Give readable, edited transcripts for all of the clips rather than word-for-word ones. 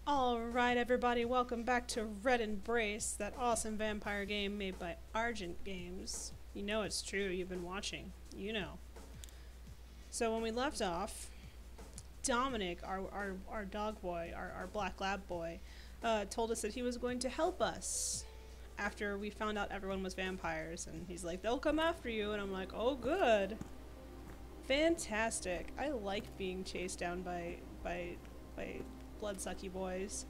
Alright everybody, welcome back to Red Embrace, that awesome vampire game made by Argent Games. You know it's true, you've been watching. You know. So when we left off, Dominic, our dog boy, our black lab boy, told us that he was going to help us after we found out everyone was vampires. And he's like, they'll come after you, and I'm like, oh good. Fantastic. I like being chased down by bloodsucky boys.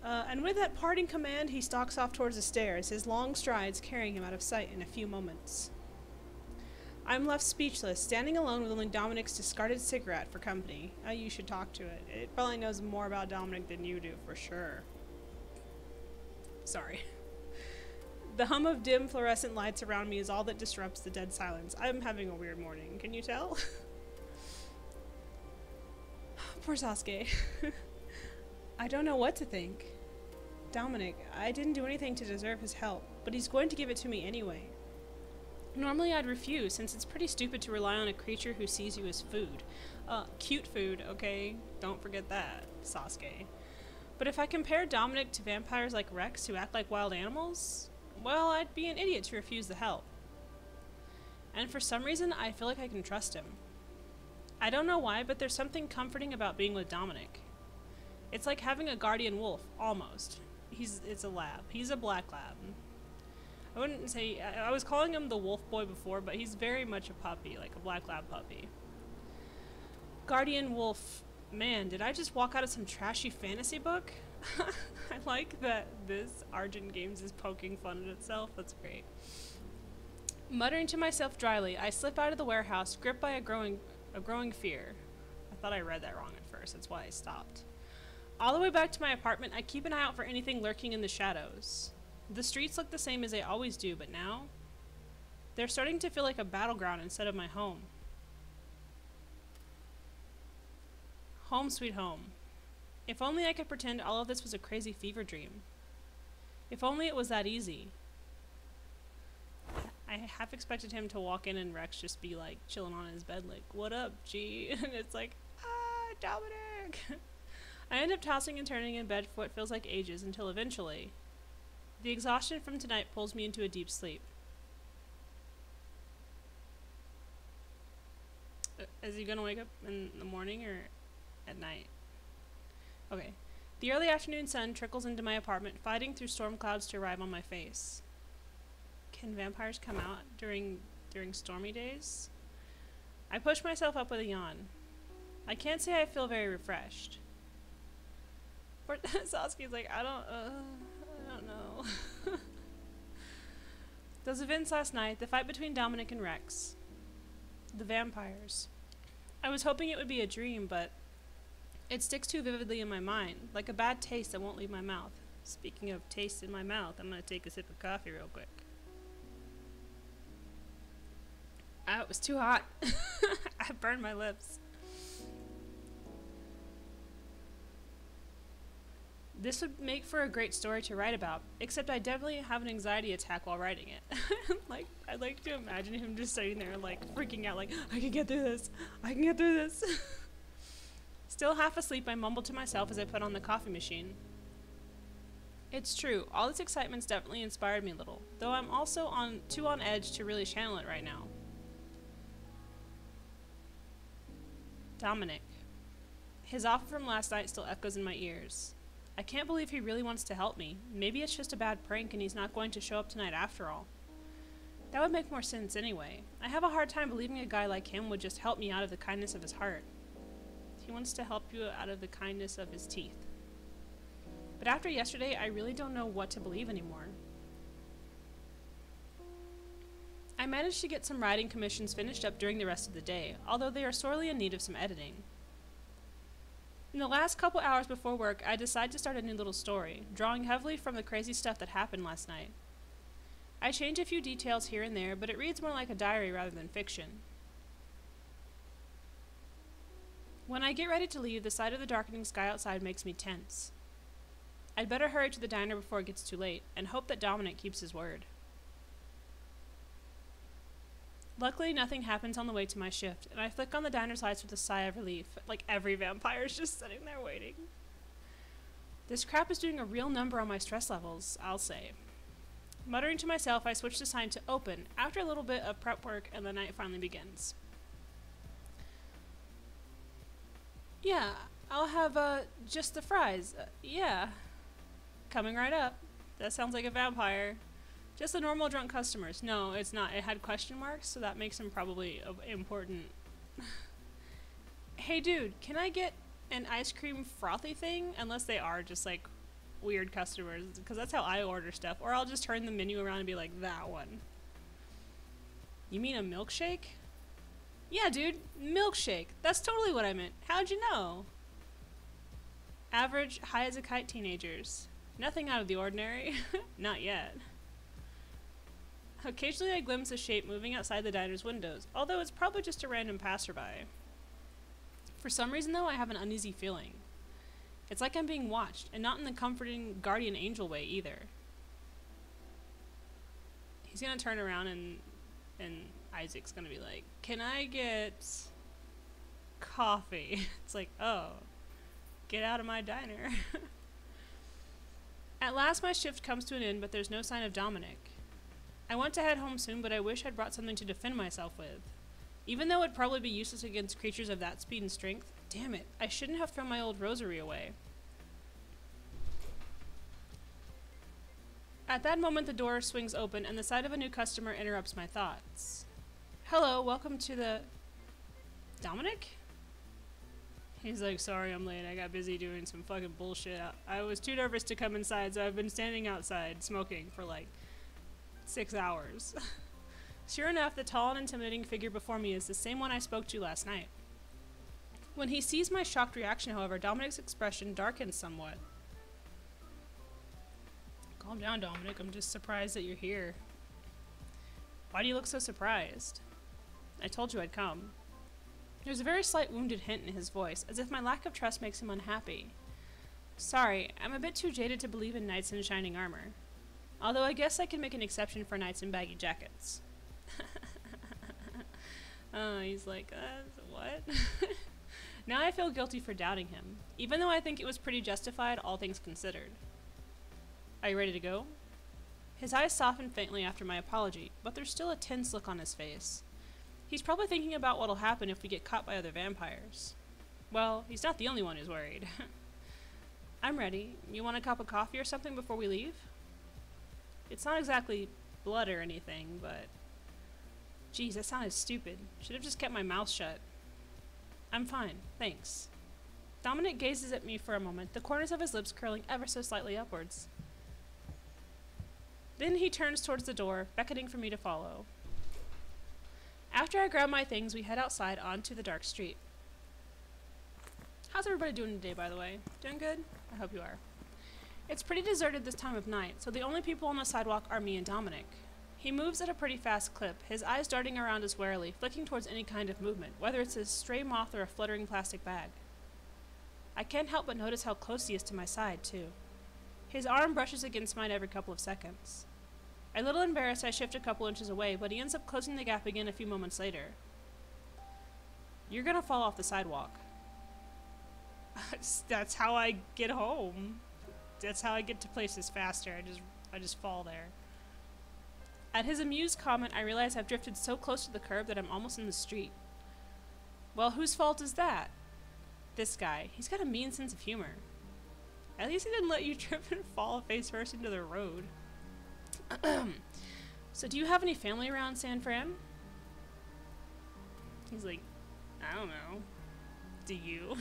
And with that parting command, he stalks off towards the stairs, his long strides carrying him out of sight in a few moments. I'm left speechless, standing alone with only Dominic's discarded cigarette for company. You should talk to it. It probably knows more about Dominic than you do, for sure. Sorry. The hum of dim fluorescent lights around me is all that disrupts the dead silence. I'm having a weird morning, can you tell? Poor Sasuke. I don't know what to think. Dominic, I didn't do anything to deserve his help, but he's going to give it to me anyway. Normally I'd refuse, since it's pretty stupid to rely on a creature who sees you as food. Cute food, okay? Don't forget that, Sasuke. But if I compare Dominic to vampires like Rex who act like wild animals, well, I'd be an idiot to refuse the help. And for some reason, I feel like I can trust him. I don't know why, but there's something comforting about being with Dominic. It's like having a guardian wolf, almost. It's a lab. He's a black lab. I wouldn't say... I was calling him the wolf boy before, but he's very much a puppy, like a black lab puppy. Guardian wolf... Man, did I just walk out of some trashy fantasy book? I like that this Argent Games is poking fun at itself. That's great. Muttering to myself dryly, I slip out of the warehouse, gripped by a growing fear. I thought I read that wrong at first, that's why I stopped. All the way back to my apartment, I keep an eye out for anything lurking in the shadows. The streets look the same as they always do, but now... they're starting to feel like a battleground instead of my home. Home sweet home. If only I could pretend all of this was a crazy fever dream. If only it was that easy. I half expected him to walk in and Rex just be like chilling on his bed like, what up, G? And it's like, ah, Dominic! I end up tossing and turning in bed for what feels like ages until eventually, the exhaustion from tonight pulls me into a deep sleep. Is he gonna wake up in the morning or at night? Okay. The early afternoon sun trickles into my apartment, fighting through storm clouds to arrive on my face. Can vampires come out during stormy days? I push myself up with a yawn. I can't say I feel very refreshed. Sasuke's like, I don't know. Those events last night, the fight between Dominic and Rex. The vampires. I was hoping it would be a dream, but it sticks too vividly in my mind, like a bad taste that won't leave my mouth. Speaking of taste in my mouth, I'm gonna take a sip of coffee real quick. It was too hot. I burned my lips. This would make for a great story to write about, except I definitely have an anxiety attack while writing it. Like, I'd like to imagine him just sitting there, like, freaking out, like, I can get through this. I can get through this. Still half asleep, I mumble to myself as I put on the coffee machine. It's true, all this excitement's definitely inspired me a little, though I'm also too on edge to really channel it right now. Dominic. His offer from last night still echoes in my ears. I can't believe he really wants to help me. Maybe it's just a bad prank and he's not going to show up tonight after all. That would make more sense anyway. I have a hard time believing a guy like him would just help me out of the kindness of his heart. He wants to help you out of the kindness of his teeth. But after yesterday, I really don't know what to believe anymore. I managed to get some writing commissions finished up during the rest of the day, although they are sorely in need of some editing. In the last couple hours before work, I decide to start a new little story, drawing heavily from the crazy stuff that happened last night. I change a few details here and there, but it reads more like a diary rather than fiction. When I get ready to leave, the sight of the darkening sky outside makes me tense. I'd better hurry to the diner before it gets too late, and hope that Dominic keeps his word. Luckily, nothing happens on the way to my shift, and I flick on the diner's lights with a sigh of relief, like every vampire is just sitting there waiting. This crap is doing a real number on my stress levels, I'll say. Muttering to myself, I switch the sign to open. After a little bit of prep work, and the night finally begins. Yeah, I'll have, just the fries. Yeah. Coming right up. That sounds like a vampire. Just the normal drunk customers. No, it's not. It had question marks, so that makes him probably important. Hey dude, can I get an ice cream frothy thing? Unless they are just like weird customers, because that's how I order stuff. Or I'll just turn the menu around and be like, that one. You mean a milkshake? Yeah dude, milkshake. That's totally what I meant. How'd you know? Average, high as a kite teenagers. Nothing out of the ordinary. Not yet. Occasionally I glimpse a shape moving outside the diner's windows, although it's probably just a random passerby. For some reason though, I have an uneasy feeling. It's like I'm being watched, and not in the comforting guardian angel way either. He's gonna turn around and Isaac's gonna be like, can I get coffee? It's like, oh, get out of my diner. At last my shift comes to an end, but there's no sign of Dominic. I want to head home soon, but I wish I'd brought something to defend myself with. Even though it'd probably be useless against creatures of that speed and strength. Damn it, I shouldn't have thrown my old rosary away. At that moment the door swings open and the sight of a new customer interrupts my thoughts. Hello, welcome to the... Dominic? He's like, sorry I'm late, I got busy doing some fucking bullshit. I was too nervous to come inside, so I've been standing outside smoking for like 6 hours. Sure enough, the tall and intimidating figure before me is the same one I spoke to last night. When he sees my shocked reaction, however, Dominic's expression darkens somewhat. Calm down, Dominic. I'm just surprised that you're here. Why do you look so surprised? I told you I'd come. There's a very slight wounded hint in his voice, as if my lack of trust makes him unhappy. Sorry, I'm a bit too jaded to believe in knights in shining armor. Although I guess I can make an exception for knights in baggy jackets. He's like, what? Now I feel guilty for doubting him, even though I think it was pretty justified, all things considered. Are you ready to go? His eyes soften faintly after my apology, but there's still a tense look on his face. He's probably thinking about what'll happen if we get caught by other vampires. Well, he's not the only one who's worried. I'm ready. You want a cup of coffee or something before we leave? It's not exactly blood or anything, but... Geez, that sounded stupid. Should have just kept my mouth shut. I'm fine, thanks. Dominic gazes at me for a moment, the corners of his lips curling ever so slightly upwards. Then he turns towards the door, beckoning for me to follow. After I grab my things, we head outside onto the dark street. How's everybody doing today, by the way? Doing good? I hope you are. It's pretty deserted this time of night, so the only people on the sidewalk are me and Dominic. He moves at a pretty fast clip, his eyes darting around us warily, flicking towards any kind of movement, whether it's a stray moth or a fluttering plastic bag. I can't help but notice how close he is to my side, too. His arm brushes against mine every couple of seconds. A little embarrassed, I shift a couple inches away, but he ends up closing the gap again a few moments later. You're gonna fall off the sidewalk. That's how I get home. That's how I get to places faster. I just fall there. At his amused comment, I realize I've drifted so close to the curb that I'm almost in the street. Well, whose fault is that? This guy. He's got a mean sense of humor. At least he didn't let you trip and fall face first into the road. So do you have any family around San Fran? He's like, I don't know. Do you?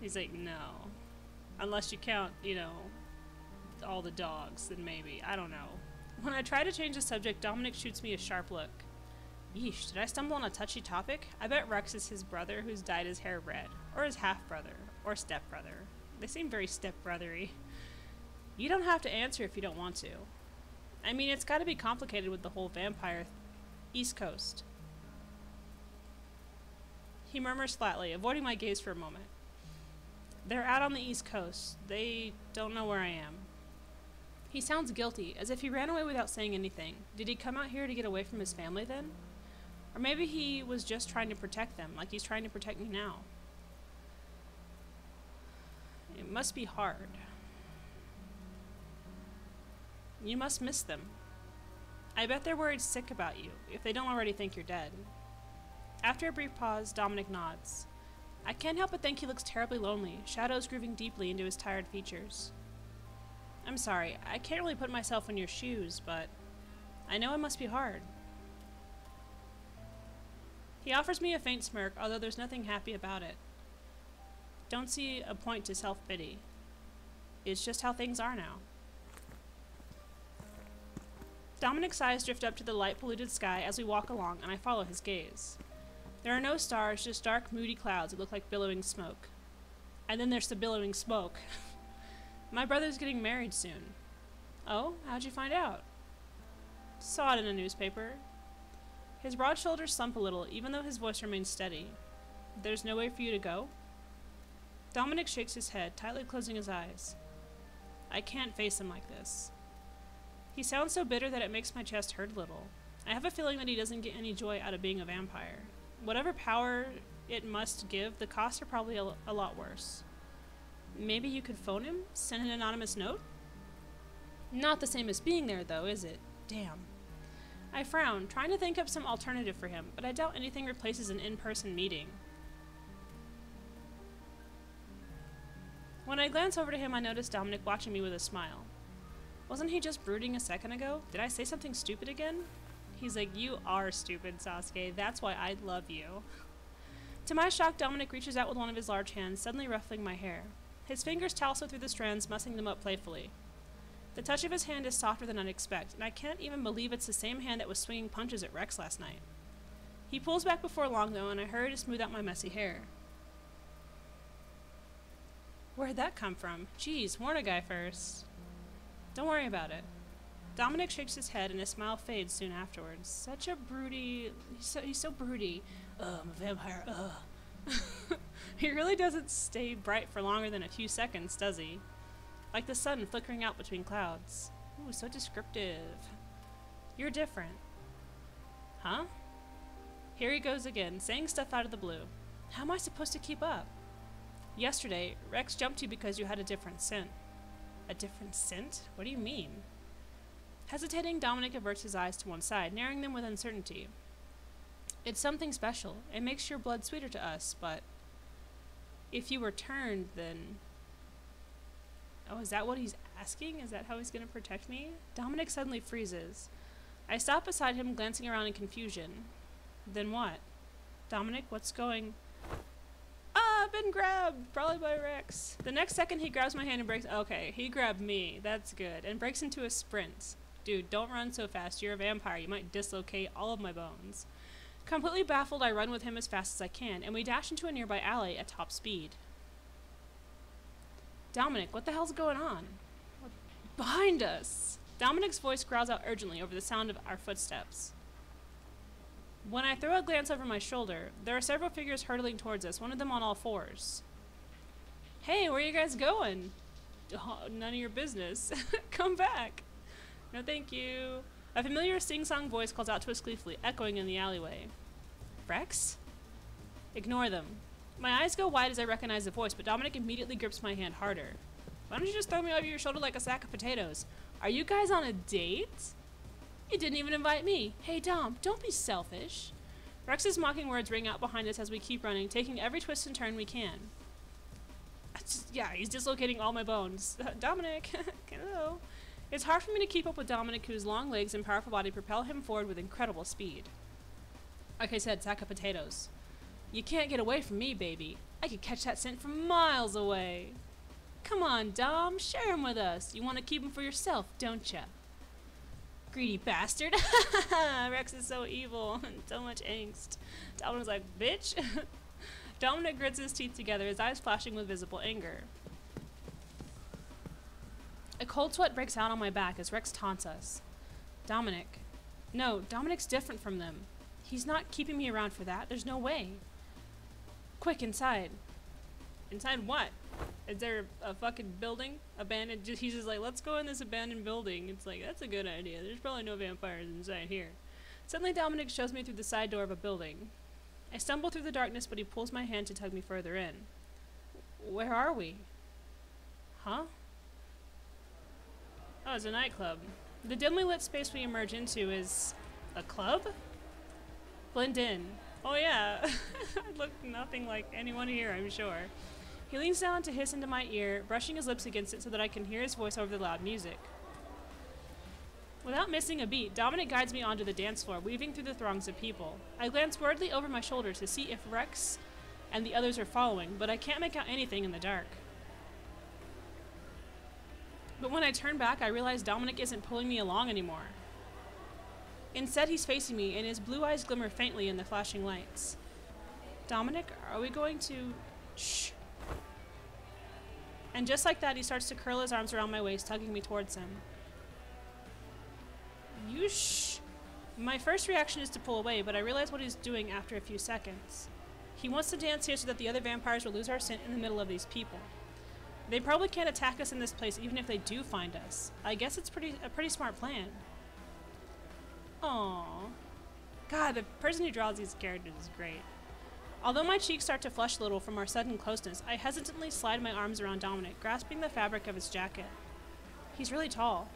He's like, no. Unless you count, you know, all the dogs, then maybe. I don't know. When I try to change the subject, Dominic shoots me a sharp look. Yeesh, did I stumble on a touchy topic? I bet Rex is his brother who's dyed his hair red. Or his half-brother. Or step-brother. They seem very step-brothery. You don't have to answer if you don't want to. I mean, it's gotta be complicated with the whole vampire East Coast. He murmurs flatly, avoiding my gaze for a moment. They're out on the East Coast. They don't know where I am. He sounds guilty, as if he ran away without saying anything. Did he come out here to get away from his family then? Or maybe he was just trying to protect them, like he's trying to protect me now. must be hard. You must miss them. I bet they're worried sick about you, if they don't already think you're dead. After a brief pause, Dominic nods. I can't help but think he looks terribly lonely, shadows grooving deeply into his tired features. I'm sorry, I can't really put myself in your shoes, but I know it must be hard. He offers me a faint smirk, although there's nothing happy about it. Don't see a point to self-pity. It's just how things are now. Dominic's eyes drift up to the light-polluted sky as we walk along, and I follow his gaze. There are no stars, just dark, moody clouds that look like billowing smoke. And then there's the billowing smoke. My brother's getting married soon. Oh, how'd you find out? Saw it in a newspaper. His broad shoulders slump a little, even though his voice remains steady. There's no way for you to go? Dominic shakes his head, tightly closing his eyes. I can't face him like this. He sounds so bitter that it makes my chest hurt a little. I have a feeling that he doesn't get any joy out of being a vampire. Whatever power it must give, the costs are probably a lot worse. Maybe you could phone him? Send an anonymous note? Not the same as being there, though, is it? Damn. I frown, trying to think up some alternative for him, but I doubt anything replaces an in-person meeting. When I glance over to him, I notice Dominic watching me with a smile. Wasn't he just brooding a second ago? Did I say something stupid again? He's like, you are stupid, Sasuke. That's why I love you. To my shock, Dominic reaches out with one of his large hands, suddenly ruffling my hair. His fingers tousle through the strands, mussing them up playfully. The touch of his hand is softer than I'd expect, and I can't even believe it's the same hand that was swinging punches at Rex last night. He pulls back before long, though, and I hurry to smooth out my messy hair. Where'd that come from? Geez, warn a guy first. Don't worry about it. Dominic shakes his head, and his smile fades soon afterwards. Such a broody... He's so broody. I'm a vampire, He really doesn't stay bright for longer than a few seconds, does he? Like the sun flickering out between clouds. Ooh, so descriptive. You're different. Huh? Here he goes again, saying stuff out of the blue. How am I supposed to keep up? Yesterday, Rex jumped you because you had a different scent. A different scent? What do you mean? Hesitating, Dominic averts his eyes to one side, narrowing them with uncertainty. It's something special. It makes your blood sweeter to us, but... if you were turned, then... Oh, is that what he's asking? Is that how he's going to protect me? Dominic suddenly freezes. I stop beside him, glancing around in confusion. Then what? Dominic, what's going... Ah, I've been grabbed! Probably by Rex. The next second he grabs my hand and breaks... Okay, he grabbed me. That's good. And breaks into a sprint. Dude, don't run so fast. You're a vampire. You might dislocate all of my bones. Completely baffled, I run with him as fast as I can, and we dash into a nearby alley at top speed. Dominic, what the hell's going on? Behind us! Dominic's voice growls out urgently over the sound of our footsteps. When I throw a glance over my shoulder, there are several figures hurtling towards us, one of them on all fours. Hey, where are you guys going? Oh, none of your business. Come back. No, thank you. A familiar sing-song voice calls out to us gleefully, echoing in the alleyway. Rex? Ignore them. My eyes go wide as I recognize the voice, but Dominic immediately grips my hand harder. Why don't you just throw me over your shoulder like a sack of potatoes? Are you guys on a date? You didn't even invite me. Hey, Dom, don't be selfish. Rex's mocking words ring out behind us as we keep running, taking every twist and turn we can. Yeah, he's dislocating all my bones. Dominic, hello. It's hard for me to keep up with Dominic, whose long legs and powerful body propel him forward with incredible speed. Like I said, sack of potatoes. You can't get away from me, baby. I could catch that scent from miles away. Come on, Dom, share him with us. You want to keep him for yourself, don't ya? Greedy bastard. Rex is so evil and so much angst. Dominic's like, bitch. Dominic grits his teeth together, his eyes flashing with visible anger. A cold sweat breaks out on my back as Rex taunts us. Dominic. No, Dominic's different from them. He's not keeping me around for that. There's no way. Quick, inside. Inside what? Is there a fucking building? Abandoned? He's just like, let's go in this abandoned building. It's like, that's a good idea. There's probably no vampires inside here. Suddenly Dominic shows me through the side door of a building. I stumble through the darkness, but he pulls my hand to tug me further in. Where are we? Huh? Oh, it's a nightclub. The dimly lit space we emerge into is a club? Blend in. Oh yeah. I look nothing like anyone here, I'm sure. He leans down to hiss into my ear, brushing his lips against it so that I can hear his voice over the loud music. Without missing a beat, Dominic guides me onto the dance floor, weaving through the throngs of people. I glance worriedly over my shoulder to see if Rex and the others are following, but I can't make out anything in the dark. But when I turn back, I realize Dominic isn't pulling me along anymore. Instead, he's facing me, and his blue eyes glimmer faintly in the flashing lights. Dominic, are we going to... Shh. And just like that, he starts to curl his arms around my waist, tugging me towards him. You shh. My first reaction is to pull away, but I realize what he's doing after a few seconds. He wants to dance here so that the other vampires will lose our scent in the middle of these people. They probably can't attack us in this place even if they do find us. I guess it's a pretty smart plan. Aww. God, the person who draws these characters is great. Although my cheeks start to flush a little from our sudden closeness, I hesitantly slide my arms around Dominic, grasping the fabric of his jacket. He's really tall.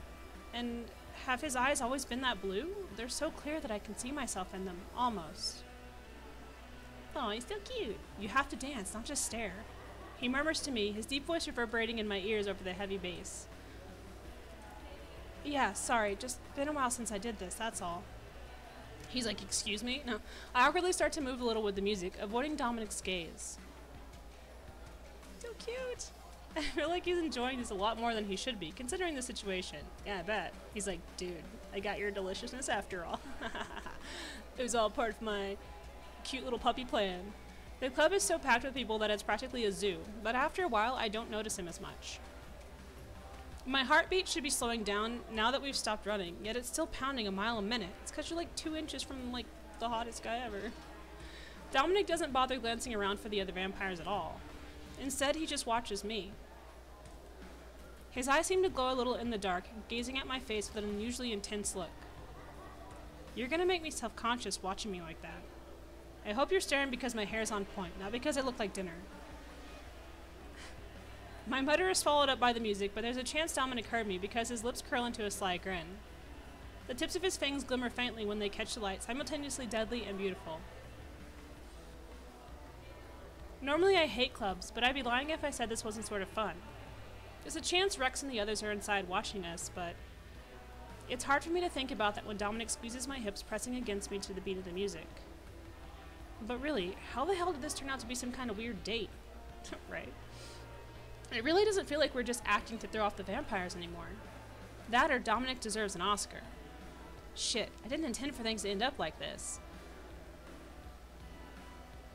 And have his eyes always been that blue? They're so clear that I can see myself in them, almost. Oh, he's so cute. You have to dance, not just stare. He murmurs to me, his deep voice reverberating in my ears over the heavy bass. Yeah, sorry, just been a while since I did this, that's all. He's like, excuse me? No. I awkwardly start to move a little with the music, avoiding Dominic's gaze. So cute. I feel like he's enjoying this a lot more than he should be, considering the situation. Yeah, I bet. He's like, dude, I got your deliciousness after all. It was all part of my cute little puppy plan. The club is so packed with people that it's practically a zoo, but after a while, I don't notice him as much. My heartbeat should be slowing down now that we've stopped running, yet it's still pounding a mile a minute. It's because you're like 2 inches from, like, the hottest guy ever. Dominic doesn't bother glancing around for the other vampires at all. Instead, he just watches me. His eyes seem to glow a little in the dark, gazing at my face with an unusually intense look. You're gonna make me self-conscious watching me like that. I hope you're staring because my hair's on point, not because I look like dinner. My mutter is followed up by the music, but there's a chance Dominic heard me because his lips curl into a sly grin. The tips of his fangs glimmer faintly when they catch the light, simultaneously deadly and beautiful. Normally I hate clubs, but I'd be lying if I said this wasn't sort of fun. There's a chance Rex and the others are inside watching us, but it's hard for me to think about that when Dominic squeezes my hips, pressing against me to the beat of the music. But really, how the hell did this turn out to be some kind of weird date? Right? It really doesn't feel like we're just acting to throw off the vampires anymore. That or Dominic deserves an Oscar. Shit, I didn't intend for things to end up like this.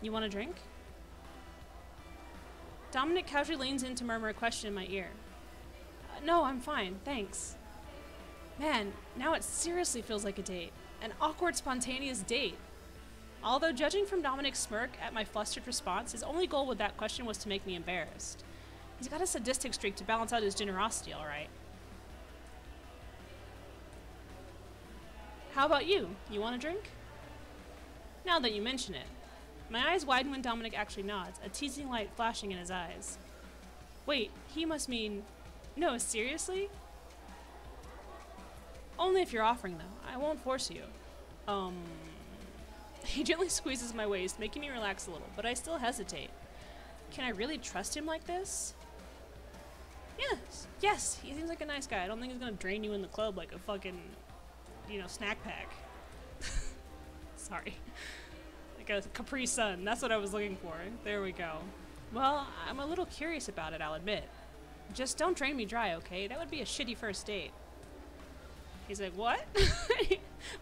You want a drink? Dominic casually leans in to murmur a question in my ear. No, I'm fine, thanks. Man, now it seriously feels like a date. An awkward, spontaneous date. Although judging from Dominic's smirk at my flustered response, his only goal with that question was to make me embarrassed. He's got a sadistic streak to balance out his generosity, alright. How about you? You want a drink? Now that you mention it. My eyes widen when Dominic actually nods, a teasing light flashing in his eyes. Wait, he must mean... No, seriously? Only if you're offering, though. I won't force you. He gently squeezes my waist, making me relax a little, but I still hesitate. Can I really trust him like this? Yes, he seems like a nice guy. I don't think he's gonna drain you in the club like a fucking, snack pack. Sorry. Like a Capri Sun. That's what I was looking for. There we go. Well, I'm a little curious about it, I'll admit. Just don't drain me dry, okay? That would be a shitty first date. He's like, what?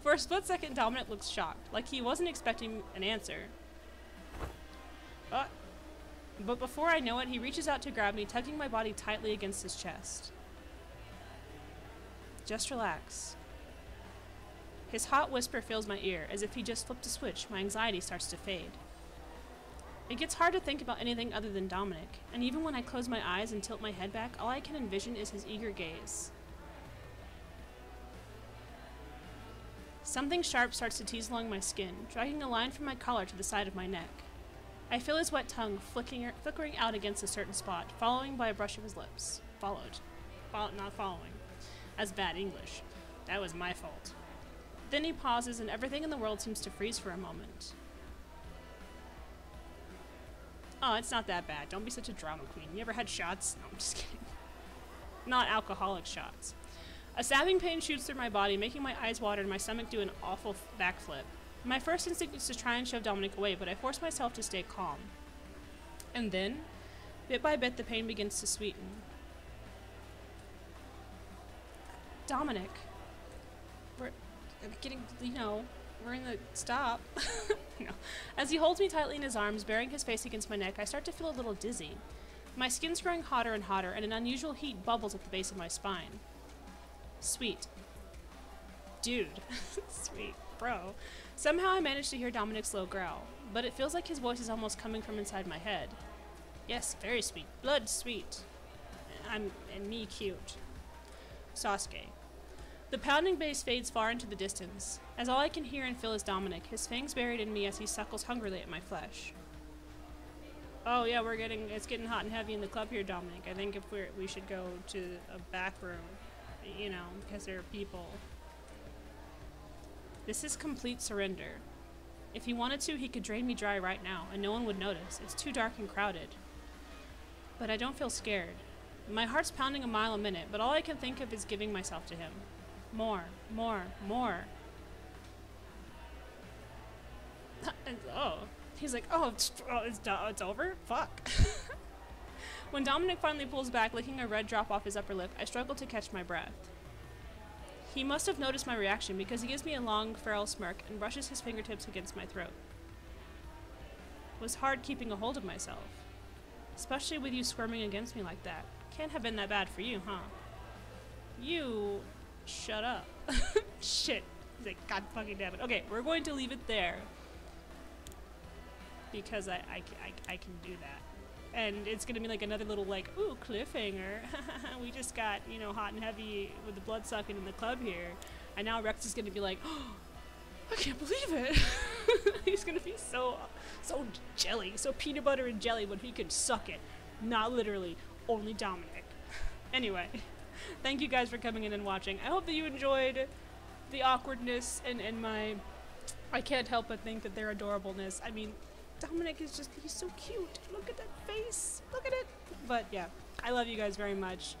For a split second, Dominic looks shocked, like he wasn't expecting an answer. But before I know it, he reaches out to grab me, tugging my body tightly against his chest. Just relax. His hot whisper fills my ear, as if he just flipped a switch. My anxiety starts to fade. It gets hard to think about anything other than Dominic, and even when I close my eyes and tilt my head back, all I can envision is his eager gaze. Something sharp starts to tease along my skin, dragging a line from my collar to the side of my neck. I feel his wet tongue flickering out against a certain spot, following by a brush of his lips. Not following. That's bad English. That was my fault. Then he pauses and everything in the world seems to freeze for a moment. Oh, it's not that bad. Don't be such a drama queen. You ever had shots? No, I'm just kidding. Not alcoholic shots. A stabbing pain shoots through my body, making my eyes water and my stomach do an awful backflip. My first instinct is to try and shove Dominic away, but I force myself to stay calm. And then, bit by bit, the pain begins to sweeten. Dominic. We're getting, we're in the stop. No. As he holds me tightly in his arms, bearing his face against my neck, I start to feel a little dizzy. My skin's growing hotter and hotter, and an unusual heat bubbles at the base of my spine. Sweet. Dude. Sweet. Bro. Somehow I manage to hear Dominic's low growl, but it feels like his voice is almost coming from inside my head. Yes, very sweet. Blood sweet. And me cute. Sasuke. The pounding bass fades far into the distance, as all I can hear and feel is Dominic, his fangs buried in me as he suckles hungrily at my flesh. Oh yeah, it's getting hot and heavy in the club here, Dominic. I think we should go to a back room, because there are people. This is complete surrender. If he wanted to, he could drain me dry right now, and no one would notice. It's too dark and crowded. But I don't feel scared. My heart's pounding a mile a minute, but all I can think of is giving myself to him. More, more, more. And, he's like, it's over? Fuck. When Dominic finally pulls back, licking a red drop off his upper lip, I struggle to catch my breath. He must have noticed my reaction because he gives me a long, feral smirk and brushes his fingertips against my throat. It was hard keeping a hold of myself. Especially with you squirming against me like that. Can't have been that bad for you, huh? You... shut up. Shit. He's like, God fucking damn it. Okay, we're going to leave it there. Because I can do that. And it's gonna be like another little like, ooh, cliffhanger. We just got, hot and heavy with the blood sucking in the club here. And now Rex is gonna be like, oh, I can't believe it. He's gonna be so jelly, so peanut butter and jelly when he can suck it. Not literally, only Dominic. Anyway, thank you guys for coming in and watching. I hope that you enjoyed the awkwardness and my, I can't help but think that their adorableness. I mean, Dominic is just, he's so cute. Look at that face. Look at it. But yeah, I love you guys very much.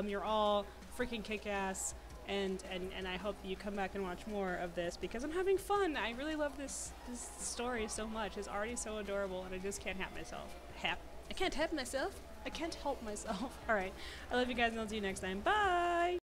You're all freaking kick-ass. And I hope that you come back and watch more of this because I'm having fun. I really love this story so much. It's already so adorable and I just can't help myself. I can't help myself? I can't help myself. Alright. I love you guys and I'll see you next time. Bye!